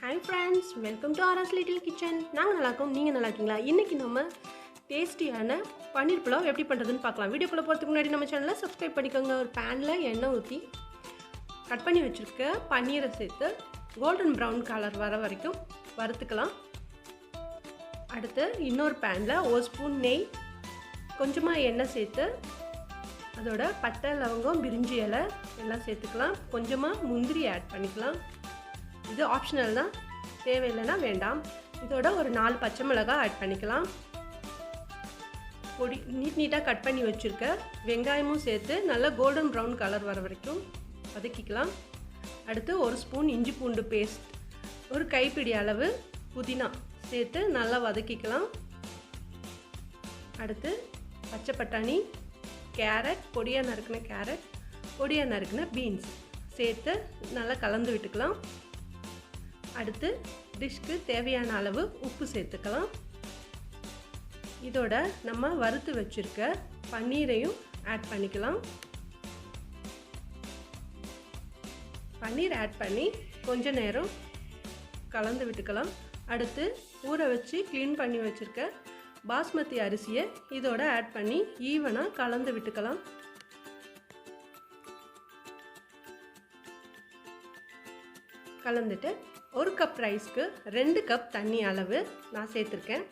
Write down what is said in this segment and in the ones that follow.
Hi friends, welcome to our little kitchen. நாங்கள் நல்லா இருக்கோம், நீங்கள் நல்லா இருக்கீங்களா? இன்றைக்கி நம்ம டேஸ்டியான பன்னீர் புலாவ் எப்படி பண்ணுறதுன்னு பார்க்கலாம். வீடியோக்குள்ளே போகிறதுக்கு முன்னாடி நம்ம சேனலை சப்ஸ்கிரைப் பண்ணிக்கோங்க. ஒரு பேனில் எண்ணெய் ஊற்றி கட் பண்ணி வச்சுருக்க பன்னீரை சேர்த்து கோல்டன் ப்ரௌன் கலர் வர வரைக்கும் வறுத்துக்கலாம். அடுத்து இன்னொரு பேனில் ஒரு ஸ்பூன் நெய், கொஞ்சமாக எண்ணெய் சேர்த்து அதோட பட்டை லவங்கம் பிரிஞ்சி இலை எல்லாம் சேர்த்துக்கலாம். கொஞ்சமாக முந்திரி ஆட் பண்ணிக்கலாம். இது ஆப்ஷனல் தான், தேவையில்லைன்னா வேண்டாம். இதோட ஒரு 4 பச்சை மிளகாய் ஆட் பண்ணிக்கலாம். பொடி நீட்டாக கட் பண்ணி வச்சுருக்க வெங்காயமும் சேர்த்து நல்லா கோல்டன் ப்ரௌன் கலர் வர வரைக்கும் வதக்கிக்கலாம். அடுத்து ஒரு ஸ்பூன் இஞ்சி பூண்டு பேஸ்ட், ஒரு கைப்பிடி அளவு புதினா சேர்த்து நல்லா வதக்கிக்கலாம். அடுத்து பச்சை பட்டாணி, கேரட், பொடியாக நறுக்கின கேரட், பொடியாக நறுக்கின பீன்ஸ் சேர்த்து நல்லா கலந்து விட்டுக்கலாம். அடுத்து டிஷ்க்கு தேவையான அளவு உப்பு சேர்த்துக்கலாம். இதோட நம்ம வறுத்து வச்சுருக்க பன்னீரையும் ஆட் பண்ணிக்கலாம். பன்னீர் ஆட் பண்ணி கொஞ்ச நேரம் கலந்து விட்டுக்கலாம். அடுத்து ஊற வச்சு க்ளீன் பண்ணி வச்சுருக்க பாஸ்மதி அரிசியை இதோட ஆட் பண்ணி ஈவனாக கலந்து விட்டுக்கலாம். கலந்துட்டு ஒரு கப் ரைஸ்க்கு 2 கப் தண்ணி அளவு நான் சேர்த்துருக்கேன்.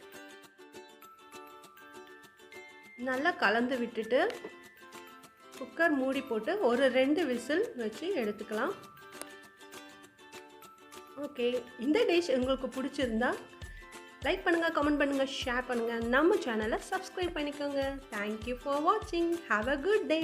நல்லா கலந்து விட்டுட்டு குக்கர் மூடி போட்டு ஒரு 2 விசில் வச்சு எடுத்துக்கலாம். ஓகே, இந்த டிஷ் உங்களுக்கு பிடிச்சிருந்தா லைக் பண்ணுங்கள், கமெண்ட் பண்ணுங்கள், ஷேர் பண்ணுங்கள். நம்ம சேனலை சப்ஸ்கிரைப் பண்ணிக்கோங்க. தேங்க்யூ ஃபார் வாட்சிங். Have a good day.